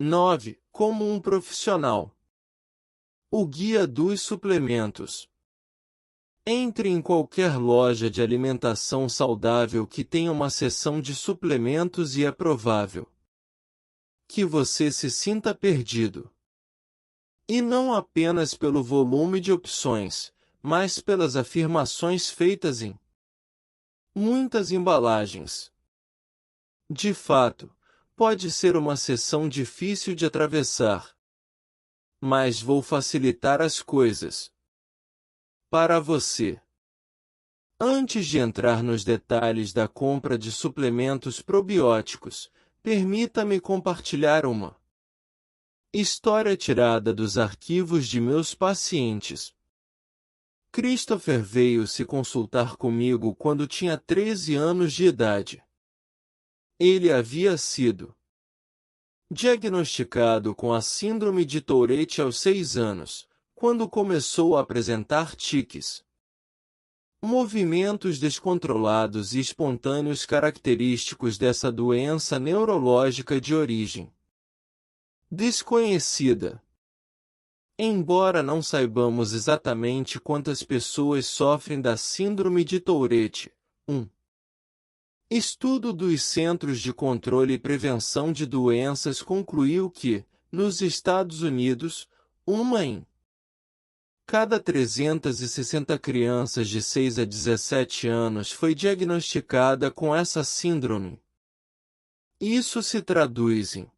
9. Como um profissional. O guia dos suplementos. Entre em qualquer loja de alimentação saudável que tenha uma seção de suplementos e é provável que você se sinta perdido. E não apenas pelo volume de opções, mas pelas afirmações feitas em muitas embalagens. De fato, pode ser uma seção difícil de atravessar. Mas vou facilitar as coisas para você. Antes de entrar nos detalhes da compra de suplementos probióticos, permita-me compartilhar uma história tirada dos arquivos de meus pacientes. Christopher veio se consultar comigo quando tinha 13 anos de idade. Ele havia sido diagnosticado com a síndrome de Tourette aos 6 anos, quando começou a apresentar tiques, movimentos descontrolados e espontâneos característicos dessa doença neurológica de origem desconhecida. Embora não saibamos exatamente quantas pessoas sofrem da síndrome de Tourette, um estudo dos Centros de Controle e Prevenção de Doenças concluiu que, nos Estados Unidos, uma em cada 360 crianças de 6 a 17 anos foi diagnosticada com essa síndrome. Isso se traduz em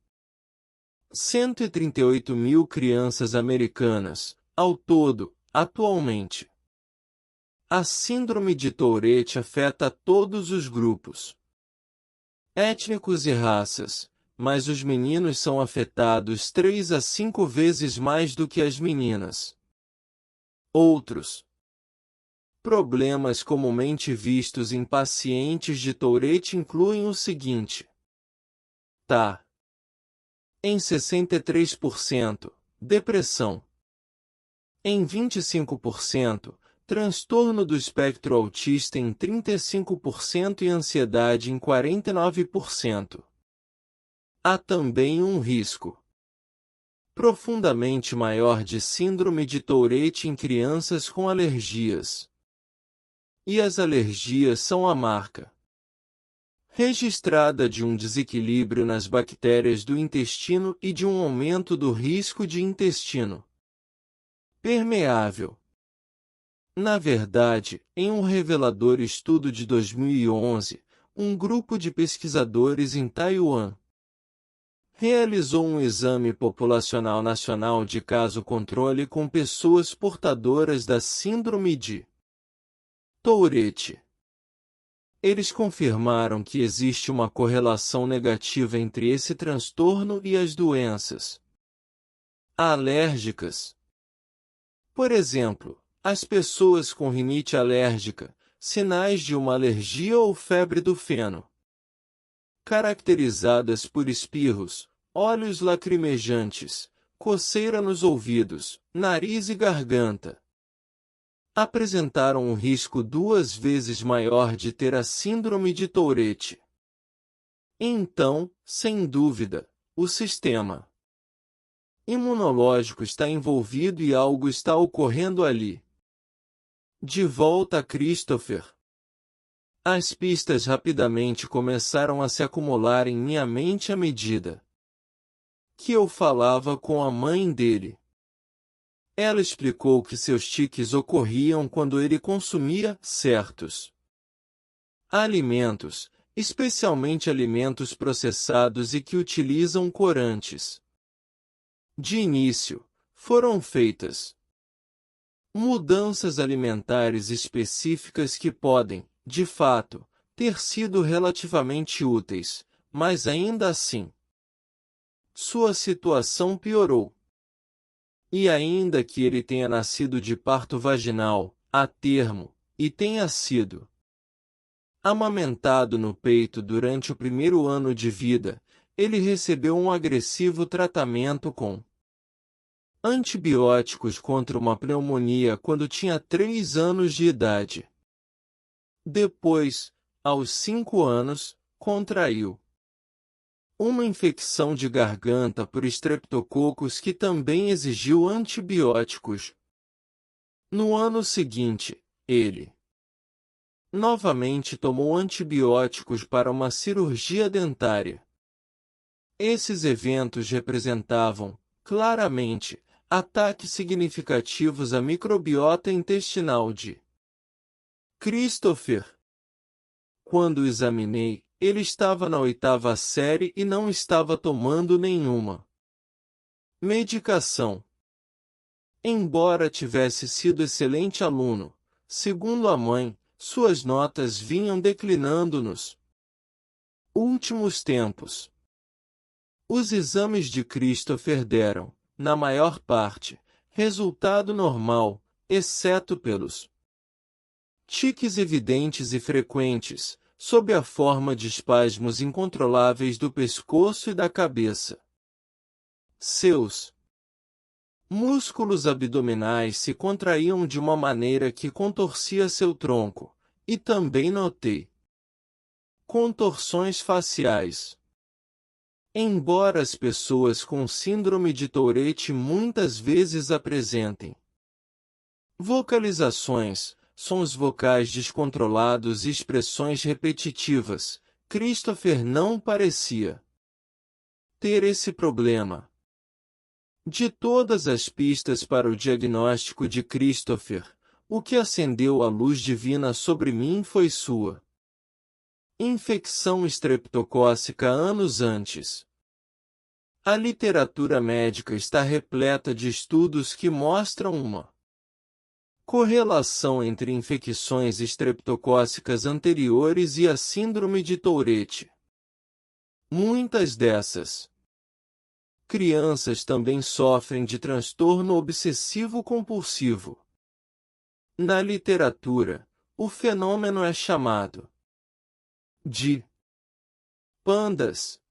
138 mil crianças americanas, ao todo, atualmente. A síndrome de Tourette afeta todos os grupos étnicos e raças, mas os meninos são afetados 3 a 5 vezes mais do que as meninas. Outros problemas comumente vistos em pacientes de Tourette incluem o seguinte: em 63%, depressão. Em 25%, transtorno do espectro autista em 35% e ansiedade em 49%. Há também um risco profundamente maior de síndrome de Tourette em crianças com alergias. E as alergias são a marca registrada de um desequilíbrio nas bactérias do intestino e de um aumento do risco de intestino permeável. Na verdade, em um revelador estudo de 2011, um grupo de pesquisadores em Taiwan realizou um exame populacional nacional de caso-controle com pessoas portadoras da síndrome de Tourette. Eles confirmaram que existe uma correlação negativa entre esse transtorno e as doenças alérgicas. Por exemplo, as pessoas com rinite alérgica, sinais de uma alergia ou febre do feno, caracterizadas por espirros, olhos lacrimejantes, coceira nos ouvidos, nariz e garganta, apresentaram um risco 2 vezes maior de ter a síndrome de Tourette. Então, sem dúvida, o sistema imunológico está envolvido e algo está ocorrendo ali. De volta a Christopher. As pistas rapidamente começaram a se acumular em minha mente à medida que eu falava com a mãe dele. Ela explicou que seus tiques ocorriam quando ele consumia certos alimentos, especialmente alimentos processados e que utilizam corantes. De início, foram feitas mudanças alimentares específicas que podem, de fato, ter sido relativamente úteis, mas ainda assim, sua situação piorou. E ainda que ele tenha nascido de parto vaginal, a termo, e tenha sido amamentado no peito durante o primeiro ano de vida, ele recebeu um agressivo tratamento com antibióticos contra uma pneumonia quando tinha 3 anos de idade. Depois, aos 5 anos, contraiu uma infecção de garganta por estreptococos que também exigiu antibióticos. No ano seguinte, ele novamente tomou antibióticos para uma cirurgia dentária. Esses eventos representavam, claramente, ataques significativos à microbiota intestinal de Christopher. Quando o examinei, ele estava na 8ª série e não estava tomando nenhuma medicação. Embora tivesse sido excelente aluno, segundo a mãe, suas notas vinham declinando nos últimos tempos. Os exames de Christopher deram, na maior parte, resultado normal, exceto pelos tiques evidentes e frequentes, sob a forma de espasmos incontroláveis do pescoço e da cabeça. Seus músculos abdominais se contraíam de uma maneira que contorcia seu tronco, e também notei contorções faciais. Embora as pessoas com síndrome de Tourette muitas vezes apresentem vocalizações, sons vocais descontrolados e expressões repetitivas, Christopher não parecia ter esse problema. De todas as pistas para o diagnóstico de Christopher, o que acendeu a luz divina sobre mim foi sua infecção estreptocócica anos antes. A literatura médica está repleta de estudos que mostram uma correlação entre infecções estreptocócicas anteriores e a síndrome de Tourette. Muitas dessas crianças também sofrem de transtorno obsessivo-compulsivo. Na literatura, o fenômeno é chamado de PANDAS,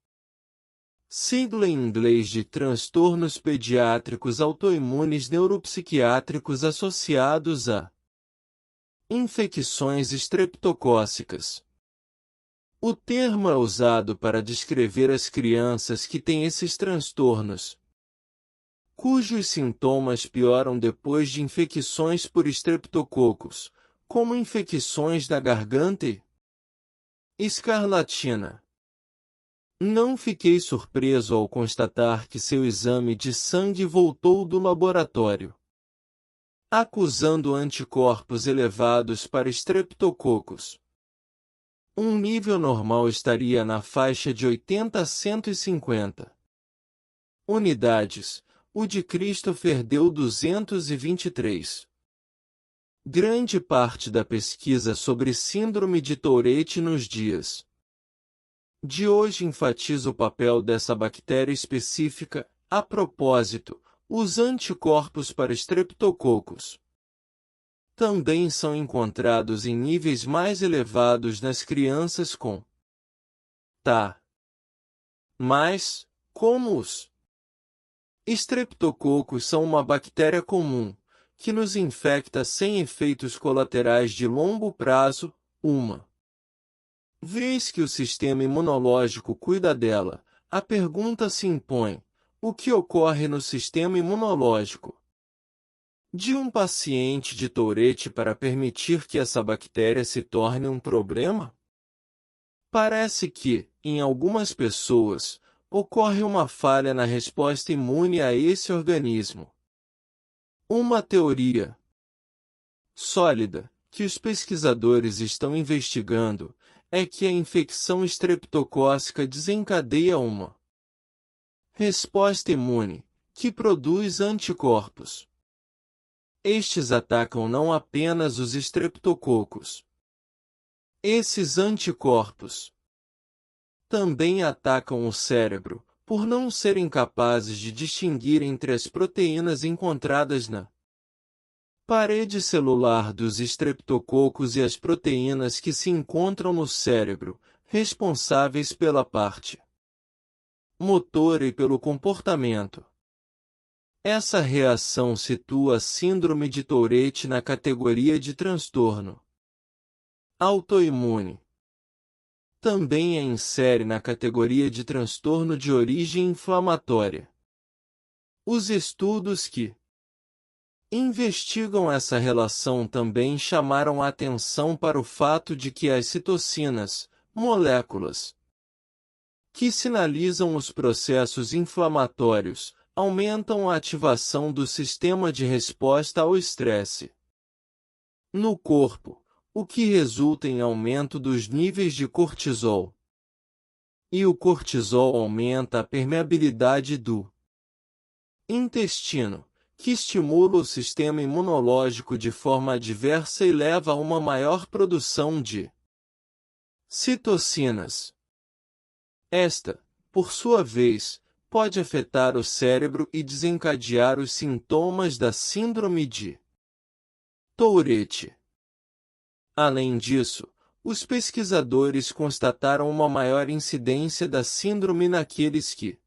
sigla em inglês de transtornos pediátricos autoimunes neuropsiquiátricos associados a infecções estreptocócicas. O termo é usado para descrever as crianças que têm esses transtornos, cujos sintomas pioram depois de infecções por estreptococos, como infecções da garganta e escarlatina. Não fiquei surpreso ao constatar que seu exame de sangue voltou do laboratório, acusando anticorpos elevados para estreptococos. Um nível normal estaria na faixa de 80 a 150 unidades, o de Christopher deu 223. Grande parte da pesquisa sobre síndrome de Tourette nos dias de hoje enfatiza o papel dessa bactéria específica. A propósito, os anticorpos para estreptococos também são encontrados em níveis mais elevados nas crianças com TA. Mas, como os estreptococos são uma bactéria comum, que nos infecta sem efeitos colaterais de longo prazo, uma vez que o sistema imunológico cuida dela, a pergunta se impõe: o que ocorre no sistema imunológico de um paciente de Tourette para permitir que essa bactéria se torne um problema? Parece que, em algumas pessoas, ocorre uma falha na resposta imune a esse organismo. Uma teoria sólida, que os pesquisadores estão investigando, é que a infecção estreptocócica desencadeia uma resposta imune, que produz anticorpos. Estes atacam não apenas os estreptococos. Esses anticorpos também atacam o cérebro, por não serem capazes de distinguir entre as proteínas encontradas na parede celular dos estreptococos e as proteínas que se encontram no cérebro, responsáveis pela parte motora e pelo comportamento. Essa reação situa a síndrome de Tourette na categoria de transtorno autoimune. também a insere na categoria de transtorno de origem inflamatória. Os estudos que investigam essa relação também chamaram a atenção para o fato de que as citocinas, moléculas que sinalizam os processos inflamatórios, aumentam a ativação do sistema de resposta ao estresse no corpo, o que resulta em aumento dos níveis de cortisol. E o cortisol aumenta a permeabilidade do intestino, que estimula o sistema imunológico de forma adversa e leva a uma maior produção de citocinas. Esta, por sua vez, pode afetar o cérebro e desencadear os sintomas da síndrome de Tourette. Além disso, os pesquisadores constataram uma maior incidência da síndrome naqueles que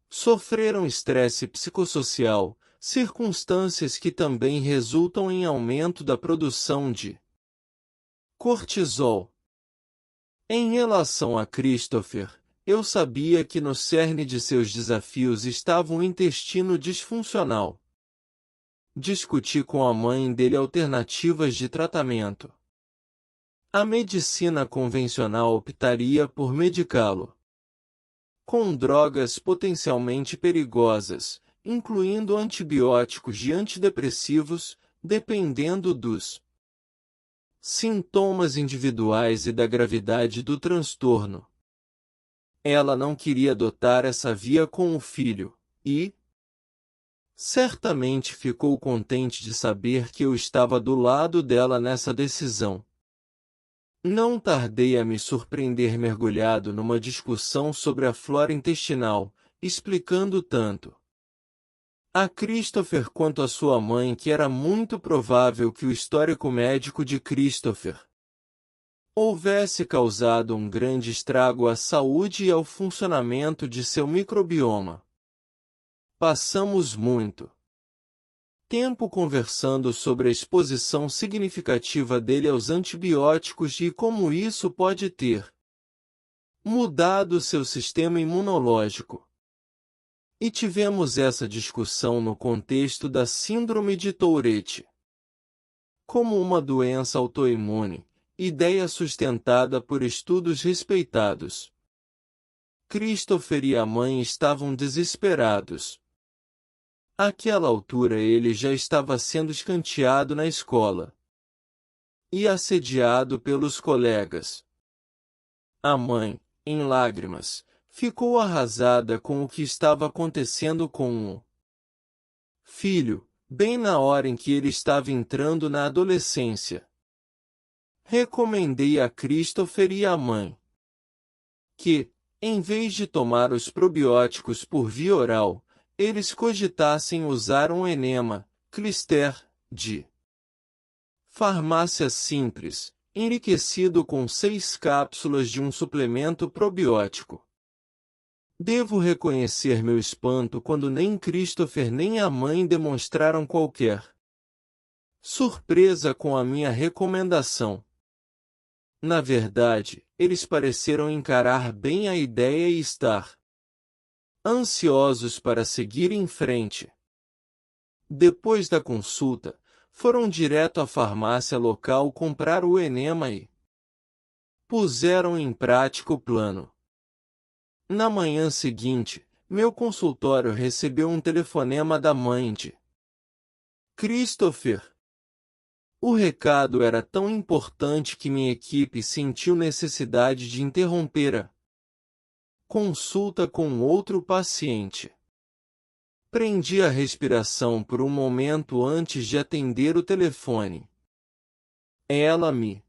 sofreram estresse psicossocial, circunstâncias que também resultam em aumento da produção de cortisol. Em relação a Christopher, eu sabia que no cerne de seus desafios estava um intestino disfuncional. Discuti com a mãe dele alternativas de tratamento. A medicina convencional optaria por medicá-lo com drogas potencialmente perigosas, incluindo antibióticos e antidepressivos, dependendo dos sintomas individuais e da gravidade do transtorno. Ela não queria adotar essa via com o filho, e certamente ficou contente de saber que eu estava do lado dela nessa decisão. Não tardei a me surpreender mergulhado numa discussão sobre a flora intestinal, explicando tanto a Christopher quanto a sua mãe que era muito provável que o histórico médico de Christopher houvesse causado um grande estrago à saúde e ao funcionamento de seu microbioma. Passamos muito tempo conversando sobre a exposição significativa dele aos antibióticos e como isso pode ter mudado seu sistema imunológico. E tivemos essa discussão no contexto da síndrome de Tourette como uma doença autoimune, ideia sustentada por estudos respeitados. Christopher e a mãe estavam desesperados. Àquela altura ele já estava sendo escanteado na escola e assediado pelos colegas. A mãe, em lágrimas, ficou arrasada com o que estava acontecendo com o filho, bem na hora em que ele estava entrando na adolescência. Recomendei a Christopher e à mãe que, em vez de tomar os probióticos por via oral, eles cogitassem usar um enema, Clister, de farmácia simples, enriquecido com 6 cápsulas de um suplemento probiótico. Devo reconhecer meu espanto quando nem Christopher nem a mãe demonstraram qualquer surpresa com a minha recomendação. Na verdade, eles pareceram encarar bem a ideia e estar ansiosos para seguir em frente. Depois da consulta, foram direto à farmácia local comprar o enema e puseram em prática o plano. Na manhã seguinte, meu consultório recebeu um telefonema da mãe de Christopher. O recado era tão importante que minha equipe sentiu necessidade de interromper a consulta com outro paciente. Prendi a respiração por um momento antes de atender o telefone. Ela me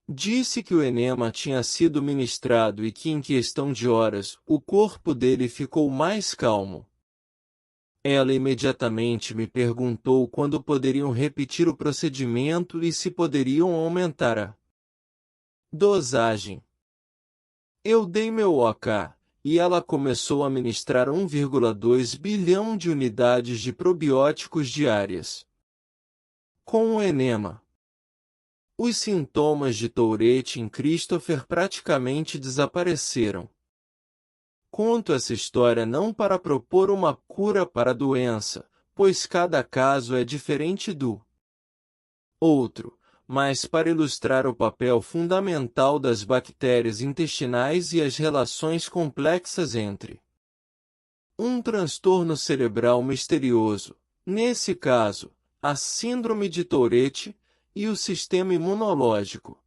disse que o enema tinha sido ministrado e que em questão de horas, o corpo dele ficou mais calmo. Ela imediatamente me perguntou quando poderiam repetir o procedimento e se poderiam aumentar a dosagem. Eu dei meu OK, e ela começou a ministrar 1,2 bilhão de unidades de probióticos diárias. Com o enema. Os sintomas de Tourette em Christopher praticamente desapareceram. Conto essa história não para propor uma cura para a doença, pois cada caso é diferente do outro, mas para ilustrar o papel fundamental das bactérias intestinais e as relações complexas entre um transtorno cerebral misterioso, nesse caso, a síndrome de Tourette, e o sistema imunológico.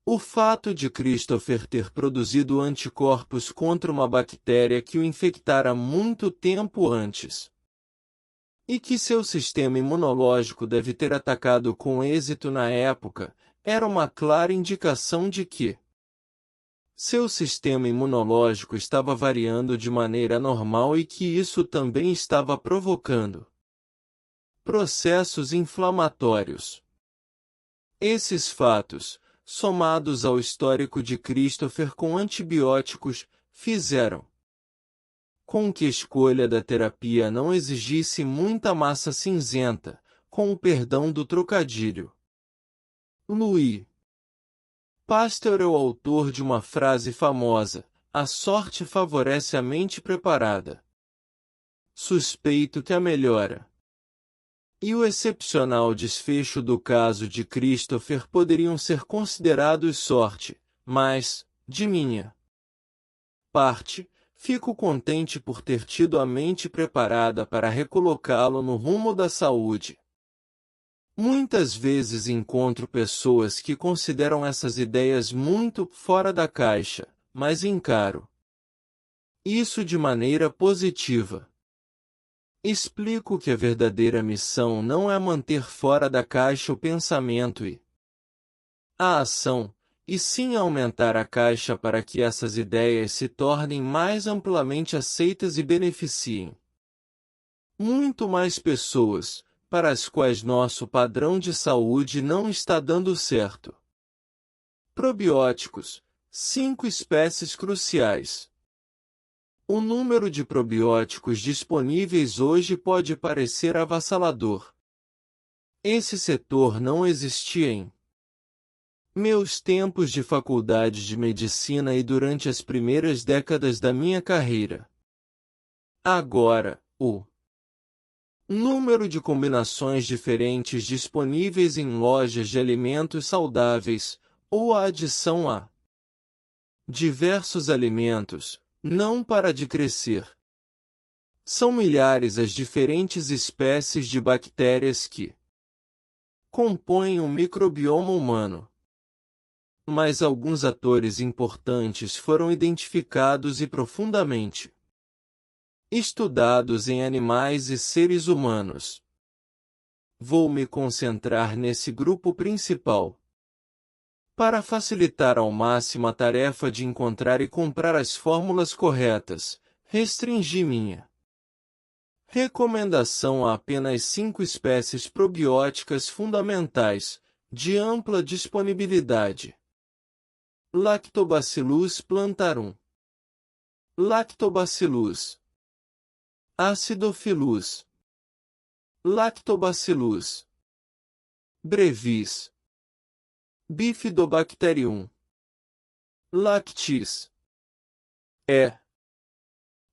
O fato de Christopher ter produzido anticorpos contra uma bactéria que o infectara muito tempo antes, e que seu sistema imunológico deve ter atacado com êxito na época, era uma clara indicação de que seu sistema imunológico estava variando de maneira anormal e que isso também estava provocando processos inflamatórios. Esses fatos, somados ao histórico de Christopher com antibióticos, fizeram com que a escolha da terapia não exigisse muita massa cinzenta, com o perdão do trocadilho. Louis Pasteur é o autor de uma frase famosa: "A sorte favorece a mente preparada." Suspeito que a melhora e o excepcional desfecho do caso de Christopher poderiam ser considerados sorte, mas, de minha parte, fico contente por ter tido a mente preparada para recolocá-lo no rumo da saúde. Muitas vezes encontro pessoas que consideram essas ideias muito fora da caixa, mas encaro isso de maneira positiva. Explico que a verdadeira missão não é manter fora da caixa o pensamento e a ação, e sim aumentar a caixa para que essas ideias se tornem mais amplamente aceitas e beneficiem muito mais pessoas, para as quais nosso padrão de saúde não está dando certo. Probióticos, 5 espécies cruciais. O número de probióticos disponíveis hoje pode parecer avassalador. Esse setor não existia em meus tempos de faculdade de medicina e durante as primeiras décadas da minha carreira. Agora, o número de combinações diferentes disponíveis em lojas de alimentos saudáveis, ou a adição a diversos alimentos, não para de crescer. São milhares as diferentes espécies de bactérias que compõem o microbioma humano. Mas alguns atores importantes foram identificados e profundamente estudados em animais e seres humanos. Vou me concentrar nesse grupo principal. Para facilitar ao máximo a tarefa de encontrar e comprar as fórmulas corretas, restringi minha recomendação a apenas 5 espécies probióticas fundamentais, de ampla disponibilidade. Lactobacillus plantarum, Lactobacillus acidophilus, Lactobacillus brevis, Bifidobacterium lactis,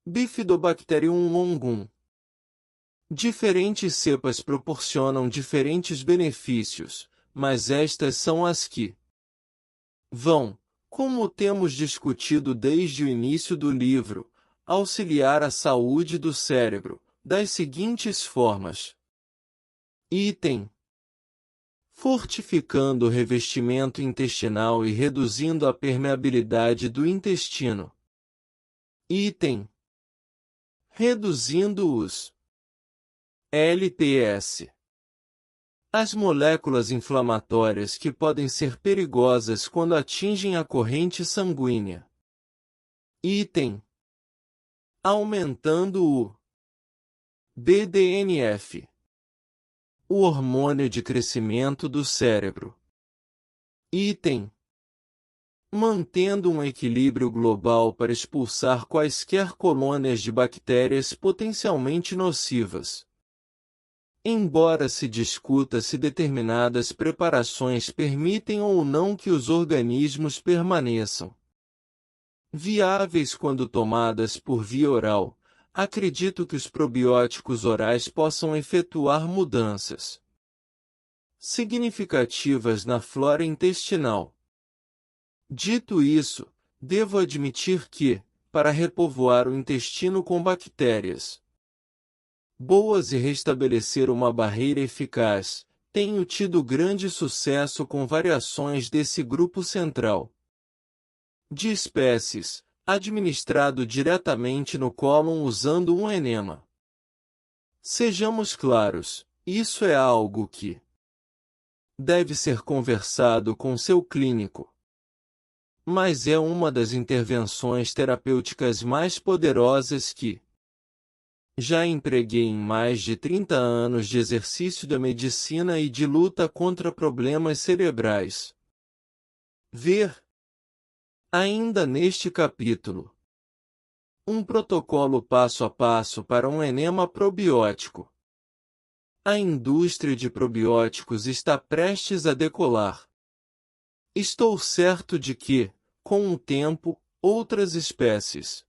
Bifidobacterium longum. Diferentes cepas proporcionam diferentes benefícios, mas estas são as que vão, como temos discutido desde o início do livro, auxiliar a saúde do cérebro, das seguintes formas. Item: fortificando o revestimento intestinal e reduzindo a permeabilidade do intestino. Item: reduzindo os LPS, as moléculas inflamatórias que podem ser perigosas quando atingem a corrente sanguínea. Item: aumentando o BDNF, o hormônio de crescimento do cérebro. Item: mantendo um equilíbrio global para expulsar quaisquer colônias de bactérias potencialmente nocivas. Embora se discuta se determinadas preparações permitem ou não que os organismos permaneçam viáveis quando tomadas por via oral, acredito que os probióticos orais possam efetuar mudanças significativas na flora intestinal. Dito isso, devo admitir que, para repovoar o intestino com bactérias boas e restabelecer uma barreira eficaz, tenho tido grande sucesso com variações desse grupo central de espécies, administrado diretamente no cólon usando um enema. Sejamos claros, isso é algo que deve ser conversado com seu clínico. Mas é uma das intervenções terapêuticas mais poderosas que já empreguei em mais de 30 anos de exercício da medicina e de luta contra problemas cerebrais. Ver, ainda neste capítulo, um protocolo passo a passo para um enema probiótico. A indústria de probióticos está prestes a decolar. Estou certo de que, com o tempo, outras espécies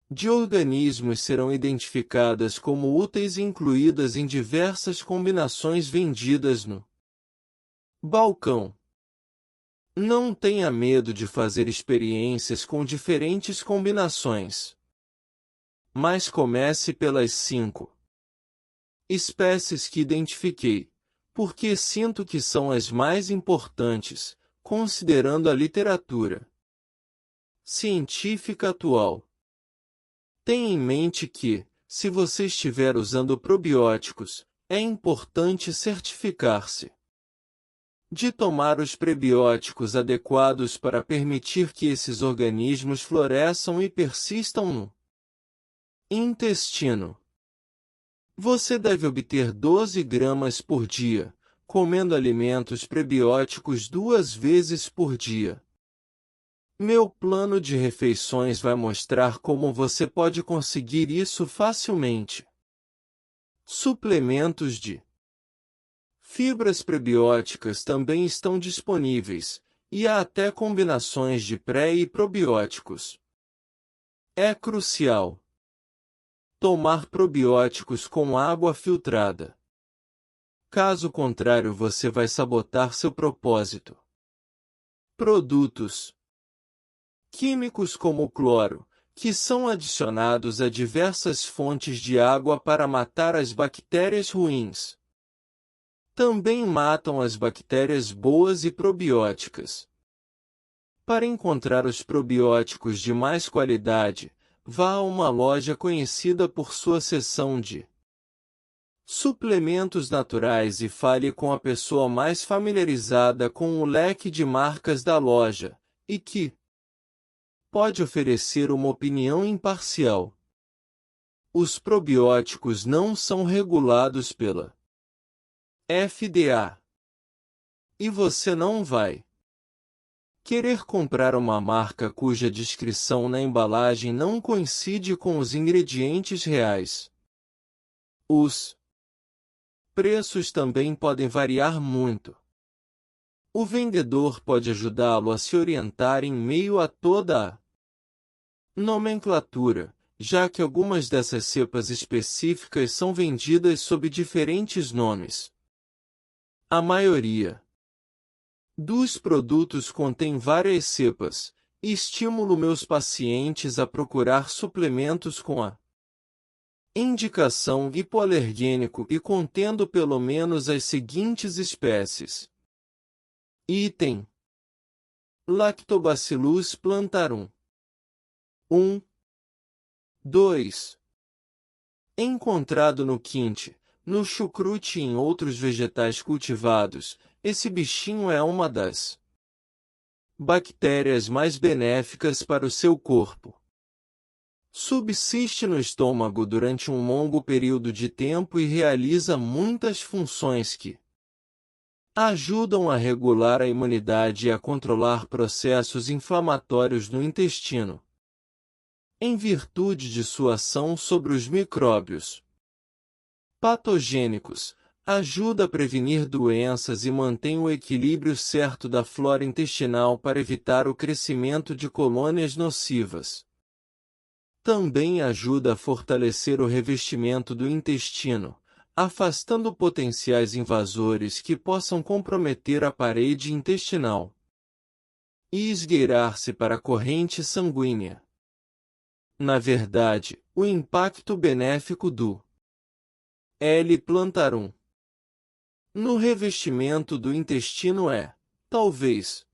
de organismos serão identificadas como úteis e incluídas em diversas combinações vendidas no balcão. Não tenha medo de fazer experiências com diferentes combinações. Mas comece pelas 5 espécies que identifiquei, porque sinto que são as mais importantes, considerando a literatura científica atual. Tenha em mente que, se você estiver usando probióticos, é importante certificar-se de tomar os prebióticos adequados para permitir que esses organismos floresçam e persistam no intestino. Você deve obter 12 gramas por dia, comendo alimentos prebióticos 2 vezes por dia. Meu plano de refeições vai mostrar como você pode conseguir isso facilmente. Suplementos de fibras prebióticas também estão disponíveis, e há até combinações de pré e probióticos. É crucial tomar probióticos com água filtrada. Caso contrário, você vai sabotar seu propósito. Produtos químicos como o cloro, que são adicionados a diversas fontes de água para matar as bactérias ruins. Também matam as bactérias boas e probióticas. Para encontrar os probióticos de mais qualidade, vá a uma loja conhecida por sua seção de suplementos naturais e fale com a pessoa mais familiarizada com o leque de marcas da loja, e que pode oferecer uma opinião imparcial. Os probióticos não são regulados pela FDA. E você não vai querer comprar uma marca cuja descrição na embalagem não coincide com os ingredientes reais. Os preços também podem variar muito. O vendedor pode ajudá-lo a se orientar em meio a toda a nomenclatura, já que algumas dessas cepas específicas são vendidas sob diferentes nomes. A maioria dos produtos contém várias cepas, e estimulo meus pacientes a procurar suplementos com a indicação hipoalergênico e contendo pelo menos as seguintes espécies. Item: Lactobacillus plantarum. 1. 2. Encontrado no quinte, no chucrute e em outros vegetais cultivados, esse bichinho é uma das bactérias mais benéficas para o seu corpo. Subsiste no estômago durante um longo período de tempo e realiza muitas funções que ajudam a regular a imunidade e a controlar processos inflamatórios no intestino, em virtude de sua ação sobre os micróbios. Patogênicos. Ajuda a prevenir doenças e mantém o equilíbrio certo da flora intestinal para evitar o crescimento de colônias nocivas. Também ajuda a fortalecer o revestimento do intestino, afastando potenciais invasores que possam comprometer a parede intestinal e esgueirar-se para a corrente sanguínea. Na verdade, o impacto benéfico do L-Plantarum no revestimento do intestino é, talvez,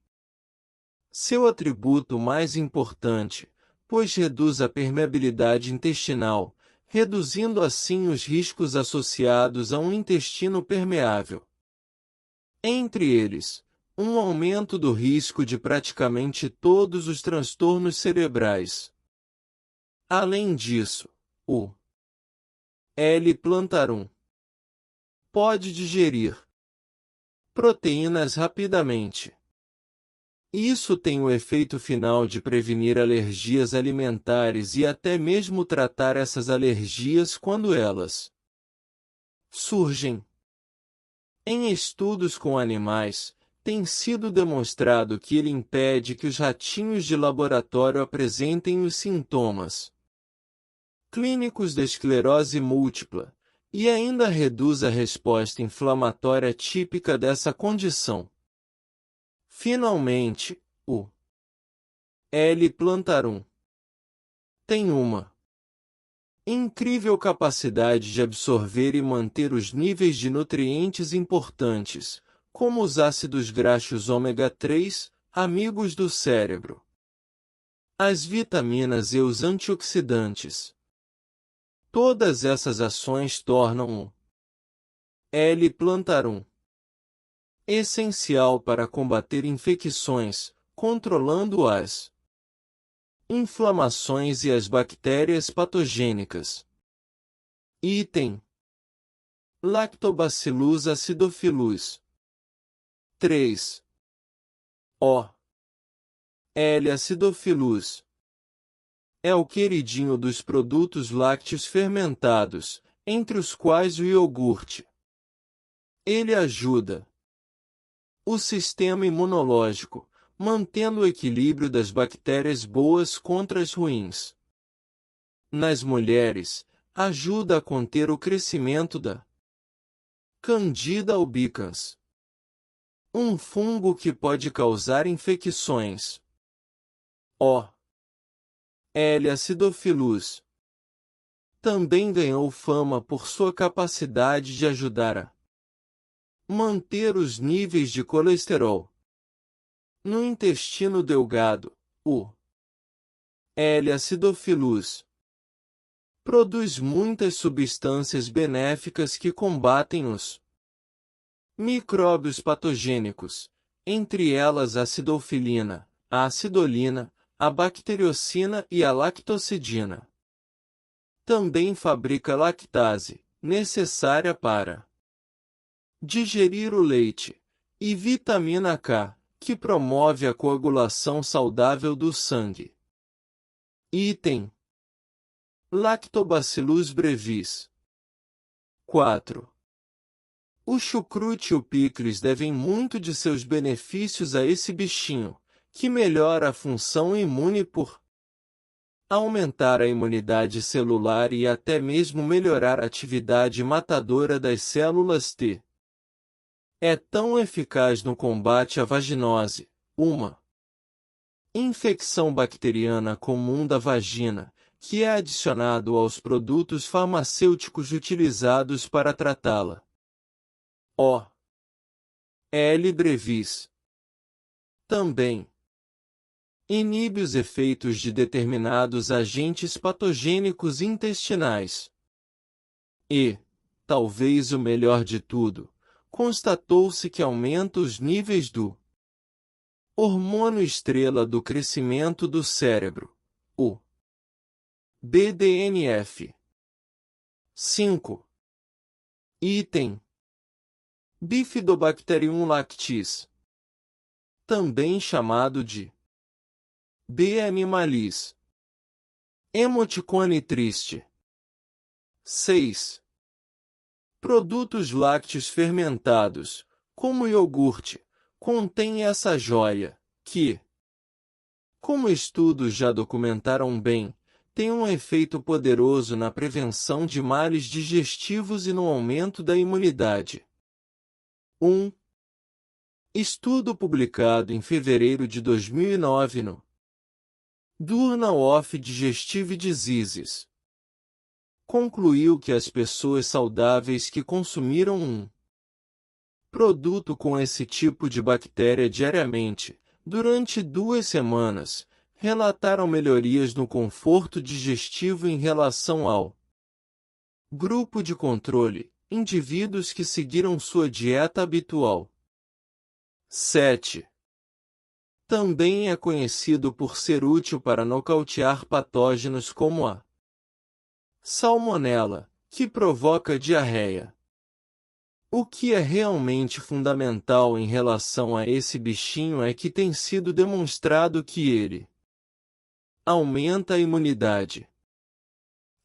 seu atributo mais importante, pois reduz a permeabilidade intestinal, reduzindo assim os riscos associados a um intestino permeável. Entre eles, um aumento do risco de praticamente todos os transtornos cerebrais. Além disso, o L-Plantarum pode digerir proteínas rapidamente. Isso tem o efeito final de prevenir alergias alimentares e até mesmo tratar essas alergias quando elas surgem. Em estudos com animais, tem sido demonstrado que ele impede que os ratinhos de laboratório apresentem os sintomas clínicos da esclerose múltipla, e ainda reduz a resposta inflamatória típica dessa condição. Finalmente, o L-Plantarum tem uma incrível capacidade de absorver e manter os níveis de nutrientes importantes, como os ácidos graxos ômega 3, amigos do cérebro, as vitaminas e os antioxidantes. Todas essas ações tornam o L-Plantarum essencial para combater infecções, controlando as inflamações e as bactérias patogênicas. Item: Lactobacillus acidophilus. 3. O. L. acidophilus é o queridinho dos produtos lácteos fermentados, entre os quais o iogurte. Ele ajuda o sistema imunológico, mantendo o equilíbrio das bactérias boas contra as ruins. Nas mulheres, ajuda a conter o crescimento da Candida albicans, um fungo que pode causar infecções. O. L. acidophilus também ganhou fama por sua capacidade de ajudar a manter os níveis de colesterol no intestino delgado. O L. acidophilus produz muitas substâncias benéficas que combatem os micróbios patogênicos, entre elas a acidofilina, a acidolina, a bacteriocina e a lactocidina. Também fabrica lactase, necessária para digerir o leite, e vitamina K, que promove a coagulação saudável do sangue. Item: Lactobacillus brevis. 4. O chucrute e o picles devem muito de seus benefícios a esse bichinho, que melhora a função imune por aumentar a imunidade celular e até mesmo melhorar a atividade matadora das células T. É tão eficaz no combate à vaginose, uma infecção bacteriana comum da vagina, que é adicionado aos produtos farmacêuticos utilizados para tratá-la. O. L. brevis também inibe os efeitos de determinados agentes patogênicos intestinais. E, talvez o melhor de tudo, constatou-se que aumenta os níveis do hormônio estrela do crescimento do cérebro, o BDNF. 5. Item: Bifidobacterium lactis, também chamado de B. animalis. Emoticone triste. 6. Produtos lácteos fermentados, como iogurte, contêm essa joia, que, como estudos já documentaram bem, tem um efeito poderoso na prevenção de males digestivos e no aumento da imunidade. 1. Estudo publicado em fevereiro de 2009 no Journal of Digestive Diseases concluiu que as pessoas saudáveis que consumiram um produto com esse tipo de bactéria diariamente, durante 2 semanas, relataram melhorias no conforto digestivo em relação ao grupo de controle, indivíduos que seguiram sua dieta habitual. 7. Também é conhecido por ser útil para nocautear patógenos como a salmonela, que provoca diarreia. O que é realmente fundamental em relação a esse bichinho é que tem sido demonstrado que ele aumenta a imunidade.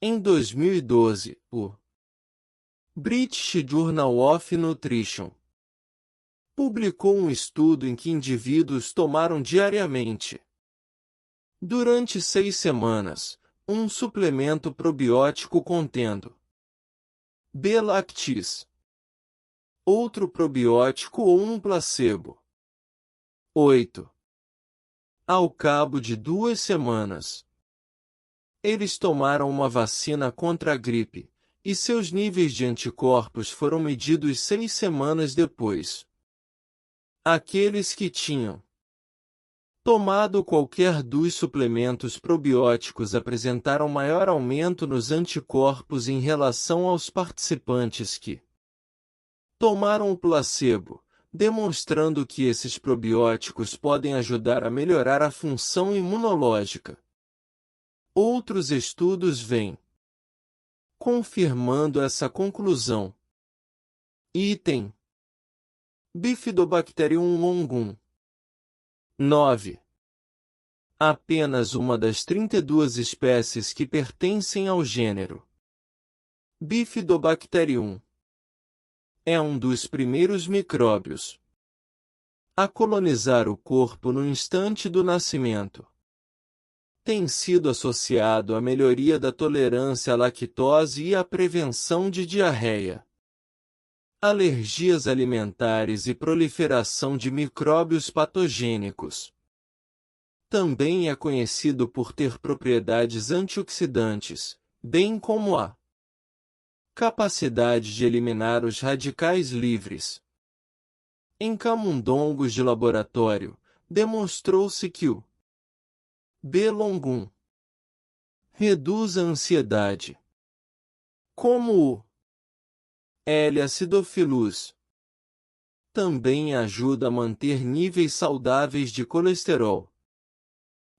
Em 2012, o British Journal of Nutrition publicou um estudo em que indivíduos tomaram diariamente, durante 6 semanas, um suplemento probiótico contendo B-lactis, outro probiótico ou um placebo. 8. Ao cabo de 2 semanas, eles tomaram uma vacina contra a gripe, e seus níveis de anticorpos foram medidos 6 semanas depois. Aqueles que tinham tomado qualquer dos suplementos probióticos apresentaram maior aumento nos anticorpos em relação aos participantes que tomaram o placebo, demonstrando que esses probióticos podem ajudar a melhorar a função imunológica. Outros estudos vêm confirmando essa conclusão. Item: Bifidobacterium longum. 9. Apenas uma das 32 espécies que pertencem ao gênero Bifidobacterium é um dos primeiros micróbios a colonizar o corpo no instante do nascimento. Tem sido associado à melhoria da tolerância à lactose e à prevenção de diarreia, alergias alimentares e proliferação de micróbios patogênicos. Também é conhecido por ter propriedades antioxidantes, bem como a capacidade de eliminar os radicais livres. Em camundongos de laboratório, demonstrou-se que o B. longum reduz a ansiedade, como o L. acidophilus também ajuda a manter níveis saudáveis de colesterol.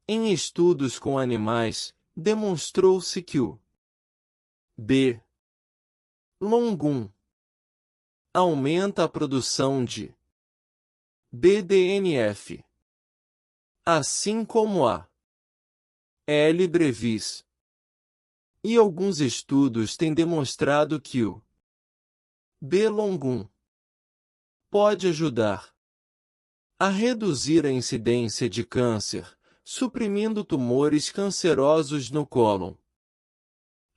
Em estudos com animais, demonstrou-se que o B. longum aumenta a produção de BDNF, assim como a L. brevis. E alguns estudos têm demonstrado que o B. longum pode ajudar a reduzir a incidência de câncer, suprimindo tumores cancerosos no cólon.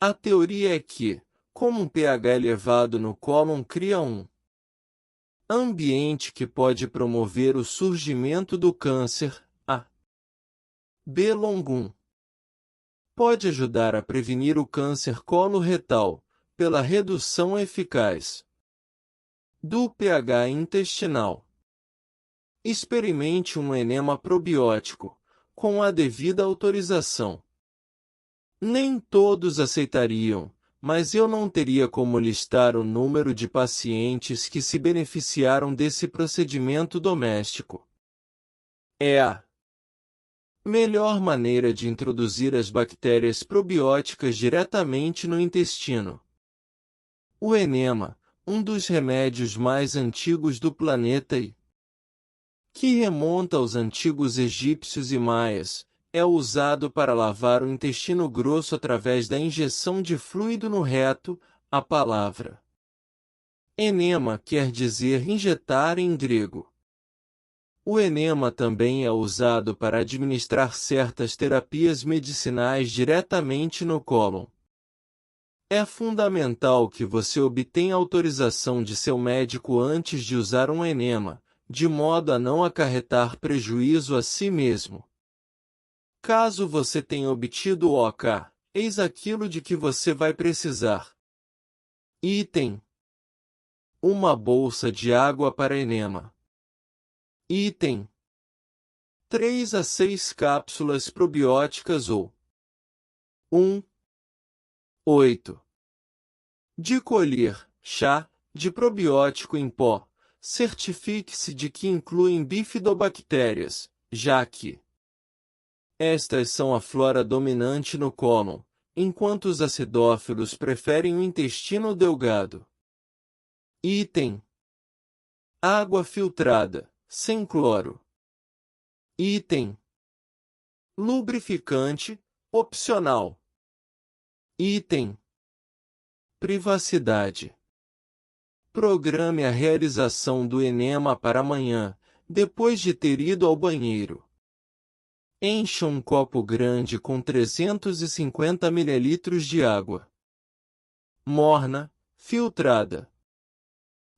A teoria é que, como um pH elevado no cólon cria um ambiente que pode promover o surgimento do câncer, a B. longum pode ajudar a prevenir o câncer coloretal, pela redução eficaz do pH intestinal. Experimente um enema probiótico, com a devida autorização. Nem todos aceitariam, mas eu não teria como listar o número de pacientes que se beneficiaram desse procedimento doméstico. É a melhor maneira de introduzir as bactérias probióticas diretamente no intestino. O enema, um dos remédios mais antigos do planeta e que remonta aos antigos egípcios e maias, é usado para lavar o intestino grosso através da injeção de fluido no reto. A palavra Enema quer dizer injetar em grego. O enema também é usado para administrar certas terapias medicinais diretamente no cólon. É fundamental que você obtenha autorização de seu médico antes de usar um enema, de modo a não acarretar prejuízo a si mesmo. Caso você tenha obtido o OK, eis aquilo de que você vai precisar. Item: uma bolsa de água para enema. Item: 3 a 6 cápsulas probióticas ou 8 de colher, chá, de probiótico em pó. Certifique-se de que incluem bifidobactérias, já que estas são a flora dominante no cólon, enquanto os acidófilos preferem o intestino delgado. Item: água filtrada, sem cloro. Item: lubrificante, opcional. Item: privacidade. Programe a realização do enema para amanhã, depois de ter ido ao banheiro. Encha um copo grande com 350 ml de água morna, filtrada.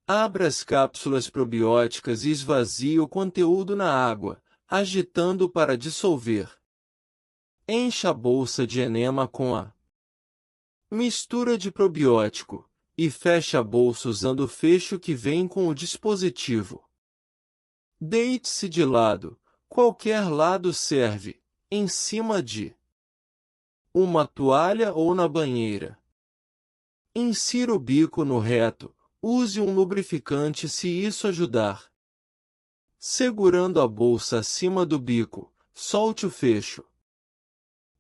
Abra as cápsulas probióticas e esvazie o conteúdo na água, agitando para dissolver. Encha a bolsa de enema com a mistura de probiótico e feche a bolsa usando o fecho que vem com o dispositivo. Deite-se de lado, qualquer lado serve, em cima de uma toalha ou na banheira. Insira o bico no reto, use um lubrificante se isso ajudar. Segurando a bolsa acima do bico, solte o fecho,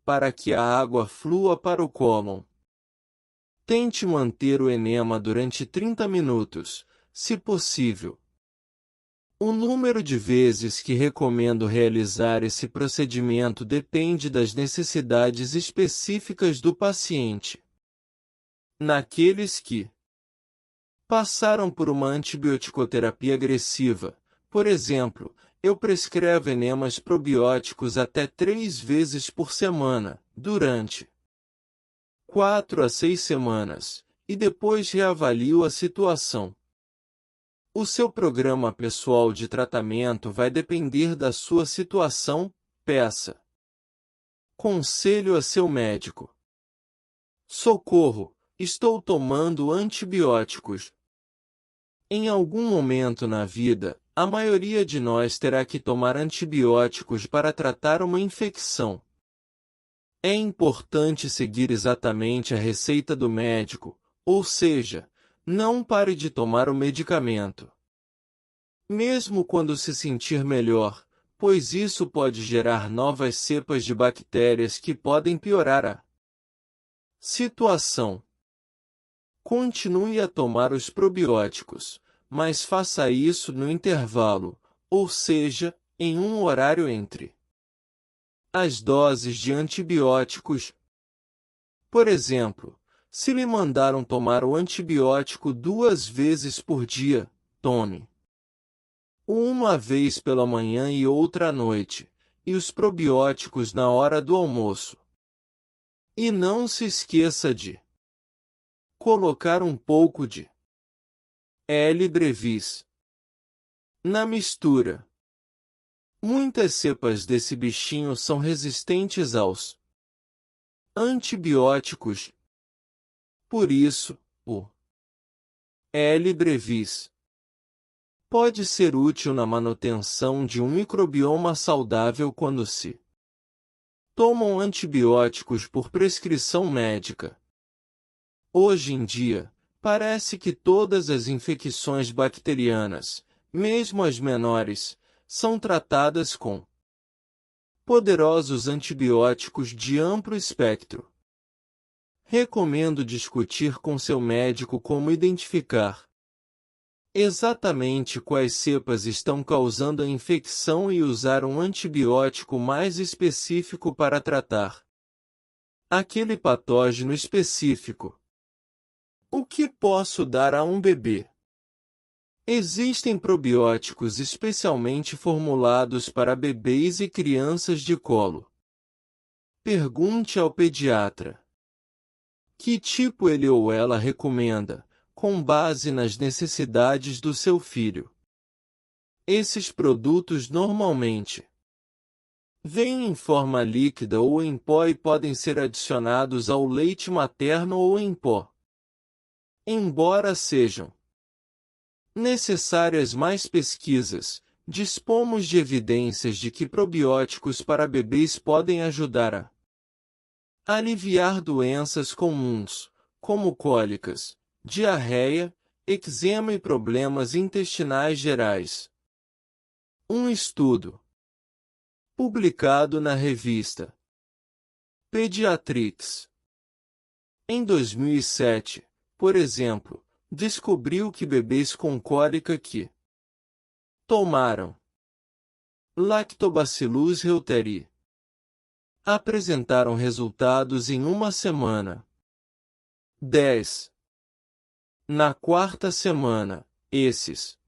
para que a água flua para o cólon. Tente manter o enema durante 30 minutos, se possível. O número de vezes que recomendo realizar esse procedimento depende das necessidades específicas do paciente. Naqueles que passaram por uma antibioticoterapia agressiva, por exemplo, eu prescrevo enemas probióticos até 3 vezes por semana, durante 4 a 6 semanas, e depois reavalio a situação. O seu programa pessoal de tratamento vai depender da sua situação, peça conselho a seu médico. Socorro, estou tomando antibióticos. Em algum momento na vida, a maioria de nós terá que tomar antibióticos para tratar uma infecção. É importante seguir exatamente a receita do médico, ou seja, não pare de tomar o medicamento mesmo quando se sentir melhor, pois isso pode gerar novas cepas de bactérias que podem piorar a situação. Continue a tomar os probióticos, mas faça isso no intervalo, ou seja, em um horário entre as doses de antibióticos. Por exemplo, se lhe mandaram tomar o antibiótico 2 vezes por dia, tome uma vez pela manhã e outra à noite, e os probióticos na hora do almoço. E não se esqueça de colocar um pouco de L. brevis na mistura. Muitas cepas desse bichinho são resistentes aos antibióticos. Por isso, o L. brevis pode ser útil na manutenção de um microbioma saudável quando se tomam antibióticos por prescrição médica. Hoje em dia, parece que todas as infecções bacterianas, mesmo as menores, são tratadas com poderosos antibióticos de amplo espectro. Recomendo discutir com seu médico como identificar exatamente quais cepas estão causando a infecção e usar um antibiótico mais específico para tratar aquele patógeno específico. O que posso dar a um bebê? Existem probióticos especialmente formulados para bebês e crianças de colo. Pergunte ao pediatra. Que tipo ele ou ela recomenda, com base nas necessidades do seu filho. Esses produtos normalmente vêm em forma líquida ou em pó e podem ser adicionados ao leite materno ou em pó. Embora sejam necessárias mais pesquisas, dispomos de evidências de que probióticos para bebês podem ajudar a aliviar doenças comuns, como cólicas, diarreia, eczema e problemas intestinais gerais. Um estudo publicado na revista Pediatrics em 2007, por exemplo, descobriu que bebês com cólica que tomaram Lactobacillus reuteri apresentaram resultados em uma semana. 10. Na quarta semana, esses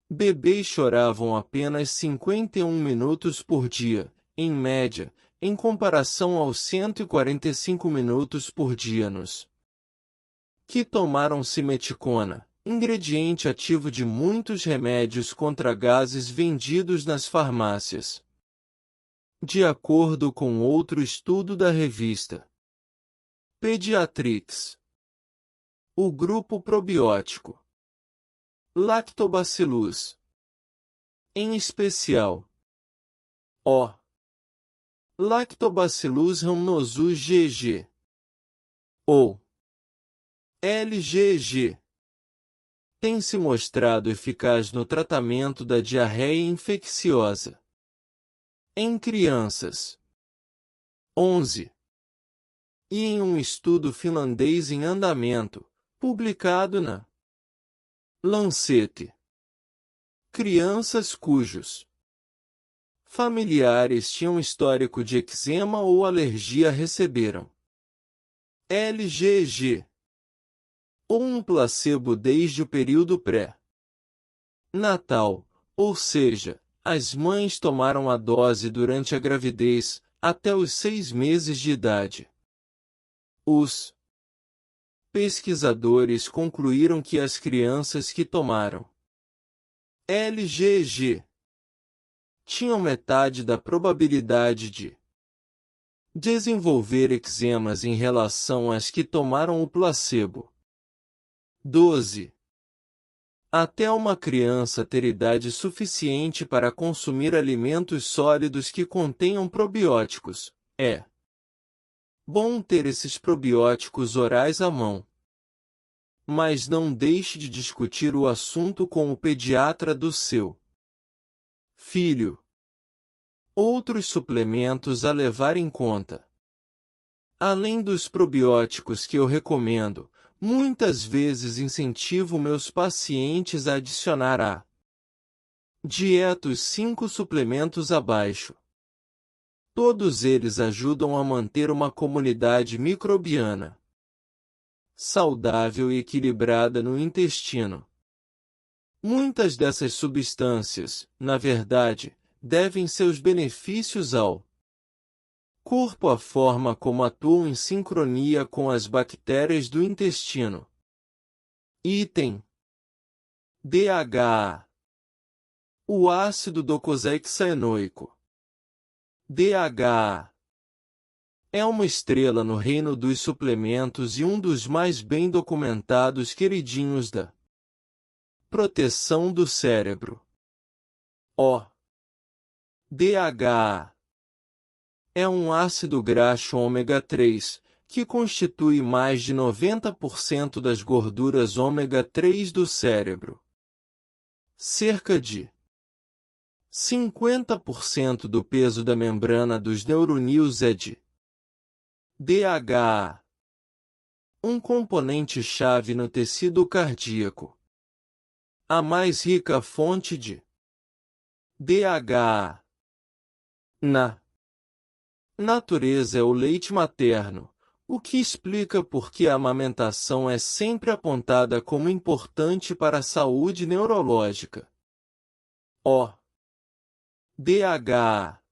bebês choravam apenas 51 minutos por dia, em média, em comparação aos 145 minutos por dia nos que tomaram simeticona, ingrediente ativo de muitos remédios contra gases vendidos nas farmácias. De acordo com outro estudo da revista Pediatrics, o grupo probiótico Lactobacillus, em especial o Lactobacillus rhamnosus GG ou LGG, tem se mostrado eficaz no tratamento da diarreia infecciosa em crianças. 11. E em um estudo finlandês em andamento, publicado na Lancet, crianças cujos familiares tinham histórico de eczema ou alergia receberam LGG ou um placebo desde o período pré-natal, ou seja, as mães tomaram a dose durante a gravidez, até os 6 meses de idade. Os pesquisadores concluíram que as crianças que tomaram LGG tinham metade da probabilidade de desenvolver eczemas em relação às que tomaram o placebo. 12. Até uma criança ter idade suficiente para consumir alimentos sólidos que contenham probióticos, é bom ter esses probióticos orais à mão. Mas não deixe de discutir o assunto com o pediatra do seu filho. Outros suplementos a levar em conta. Além dos probióticos que eu recomendo, muitas vezes incentivo meus pacientes a adicionar à dieta os 5 suplementos abaixo. Todos eles ajudam a manter uma comunidade microbiana saudável e equilibrada no intestino. Muitas dessas substâncias, na verdade, devem seus benefícios ao corpo à forma como atuam em sincronia com as bactérias do intestino. Item DHA. O ácido docosahexaenoico. DHA é uma estrela no reino dos suplementos e um dos mais bem documentados queridinhos da proteção do cérebro. O DHA é um ácido graxo ômega 3, que constitui mais de 90% das gorduras ômega 3 do cérebro. Cerca de 50% do peso da membrana dos neuronídeos é de DHA, um componente-chave no tecido cardíaco. A mais rica fonte de DHA na natureza é o leite materno, o que explica por que a amamentação é sempre apontada como importante para a saúde neurológica. O DHA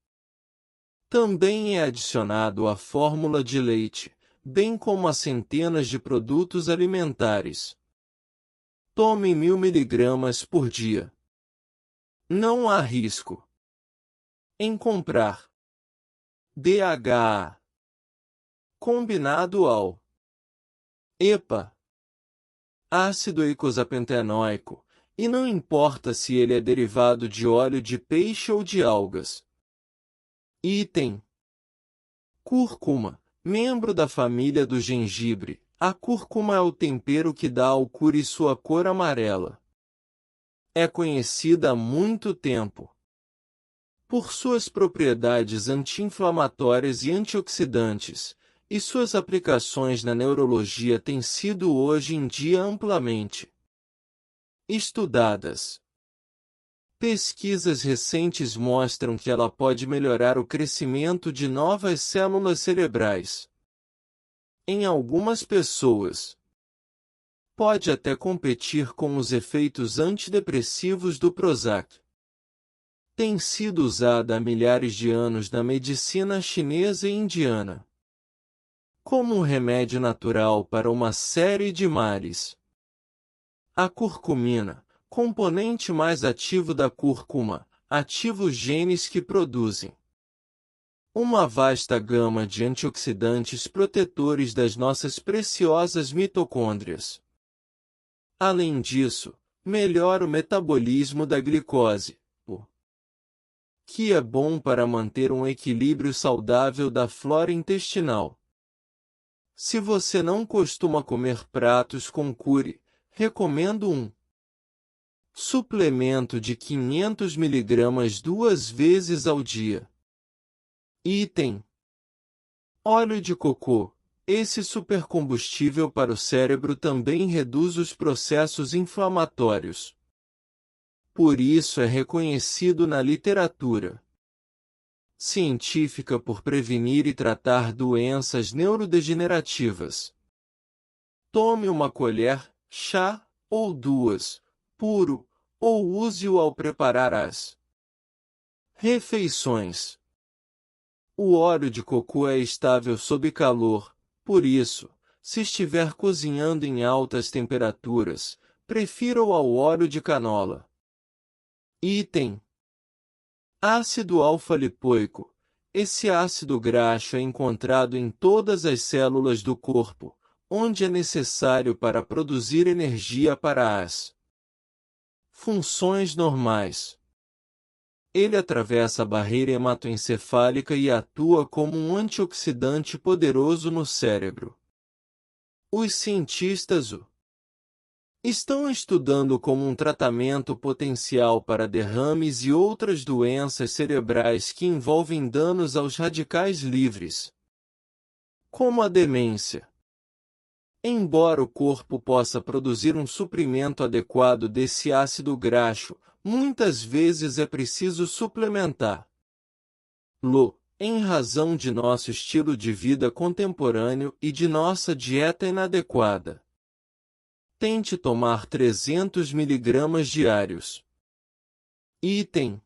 também é adicionado à fórmula de leite, bem como a centenas de produtos alimentares. Tome 1000 mg por dia. Não há risco em comprar DHA combinado ao EPA, ácido eicosapentenoico, e não importa se ele é derivado de óleo de peixe ou de algas. Item: cúrcuma, membro da família do gengibre. A cúrcuma é o tempero que dá ao curry sua cor amarela. É conhecida há muito tempo por suas propriedades anti-inflamatórias e antioxidantes, e suas aplicações na neurologia têm sido hoje em dia amplamente estudadas. Pesquisas recentes mostram que ela pode melhorar o crescimento de novas células cerebrais. Em algumas pessoas, pode até competir com os efeitos antidepressivos do Prozac. Tem sido usada há milhares de anos na medicina chinesa e indiana como um remédio natural para uma série de males. A curcumina, componente mais ativo da cúrcuma, ativa os genes que produzem uma vasta gama de antioxidantes protetores das nossas preciosas mitocôndrias. Além disso, melhora o metabolismo da glicose, o que é bom para manter um equilíbrio saudável da flora intestinal. Se você não costuma comer pratos com curry, recomendo um suplemento de 500 mg 2 vezes ao dia. Item: óleo de cocô. Esse supercombustível para o cérebro também reduz os processos inflamatórios. Por isso é reconhecido na literatura científica por prevenir e tratar doenças neurodegenerativas. Tome uma colher, chá, ou 2, puro, ou use-o ao preparar as refeições. O óleo de cocô é estável sob calor, por isso, se estiver cozinhando em altas temperaturas, prefira-o ao óleo de canola. Item: ácido alfa-lipoico. Esse ácido graxo é encontrado em todas as células do corpo, onde é necessário para produzir energia para as funções normais. Ele atravessa a barreira hematoencefálica e atua como um antioxidante poderoso no cérebro. Os cientistas o estão estudando como um tratamento potencial para derrames e outras doenças cerebrais que envolvem danos aos radicais livres, como a demência. Embora o corpo possa produzir um suprimento adequado desse ácido graxo, muitas vezes é preciso suplementá-lo, em razão de nosso estilo de vida contemporâneo e de nossa dieta inadequada. Tente tomar 300 mg diários. Item: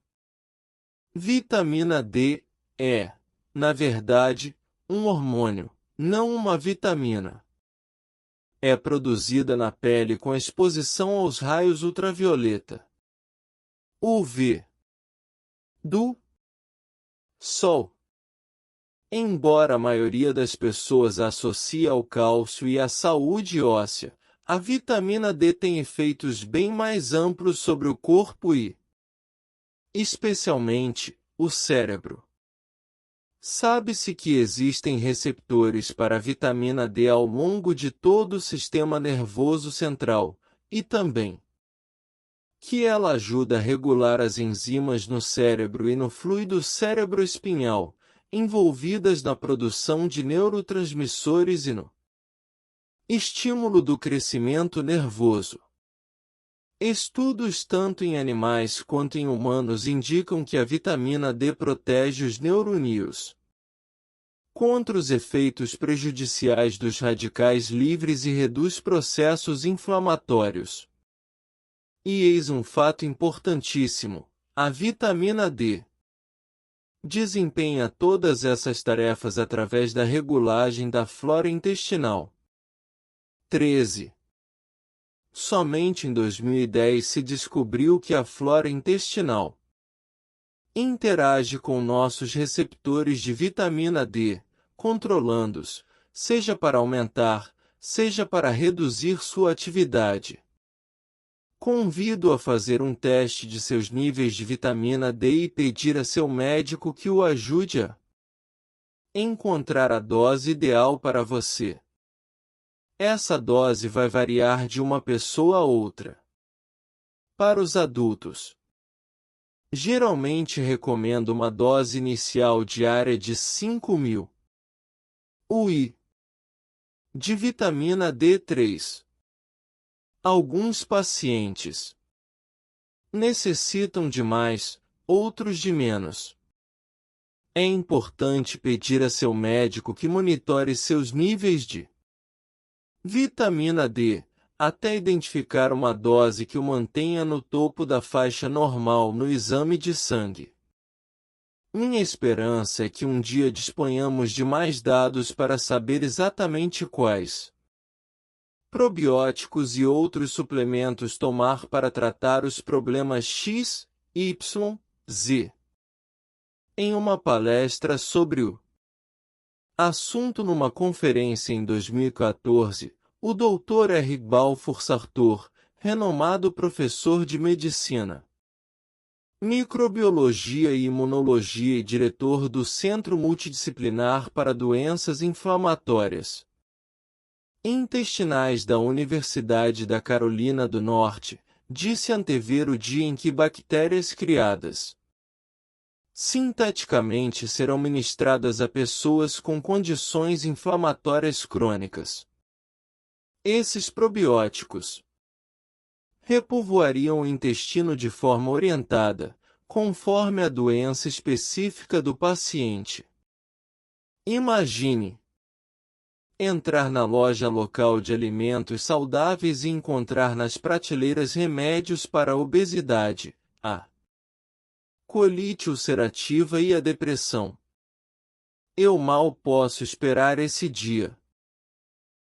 vitamina D é, na verdade, um hormônio, não uma vitamina. É produzida na pele com exposição aos raios ultravioleta UV do sol. Embora a maioria das pessoas a associe ao cálcio e à saúde óssea, a vitamina D tem efeitos bem mais amplos sobre o corpo e, especialmente, o cérebro. Sabe-se que existem receptores para a vitamina D ao longo de todo o sistema nervoso central, e também que ela ajuda a regular as enzimas no cérebro e no fluido cerebroespinhal, envolvidas na produção de neurotransmissores e no estímulo do crescimento nervoso. Estudos tanto em animais quanto em humanos indicam que a vitamina D protege os neurônios contra os efeitos prejudiciais dos radicais livres e reduz processos inflamatórios. E eis um fato importantíssimo: a vitamina D desempenha todas essas tarefas através da regulagem da flora intestinal. 13. Somente em 2010 se descobriu que a flora intestinal interage com nossos receptores de vitamina D, controlando-os, seja para aumentar, seja para reduzir sua atividade. Convido a fazer um teste de seus níveis de vitamina D e pedir a seu médico que o ajude a encontrar a dose ideal para você. Essa dose vai variar de uma pessoa a outra. Para os adultos, geralmente recomendo uma dose inicial diária de 5.000 UI de vitamina D3. Alguns pacientes necessitam de mais, outros de menos. É importante pedir a seu médico que monitore seus níveis de vitamina D, até identificar uma dose que o mantenha no topo da faixa normal no exame de sangue. Minha esperança é que um dia disponhamos de mais dados para saber exatamente quais probióticos e outros suplementos tomar para tratar os problemas X, Y, Z. Em uma palestra sobre o assunto numa conferência em 2014, o Dr. R. Balfour Sartor, renomado professor de medicina, microbiologia e imunologia e diretor do Centro Multidisciplinar para Doenças Inflamatórias Intestinais da Universidade da Carolina do Norte, disse antever o dia em que bactérias criadas sinteticamente serão ministradas a pessoas com condições inflamatórias crônicas. Esses probióticos repovoariam o intestino de forma orientada, conforme a doença específica do paciente. Imagine entrar na loja local de alimentos saudáveis e encontrar nas prateleiras remédios para a obesidade, a colite ulcerativa e a depressão. Eu mal posso esperar esse dia.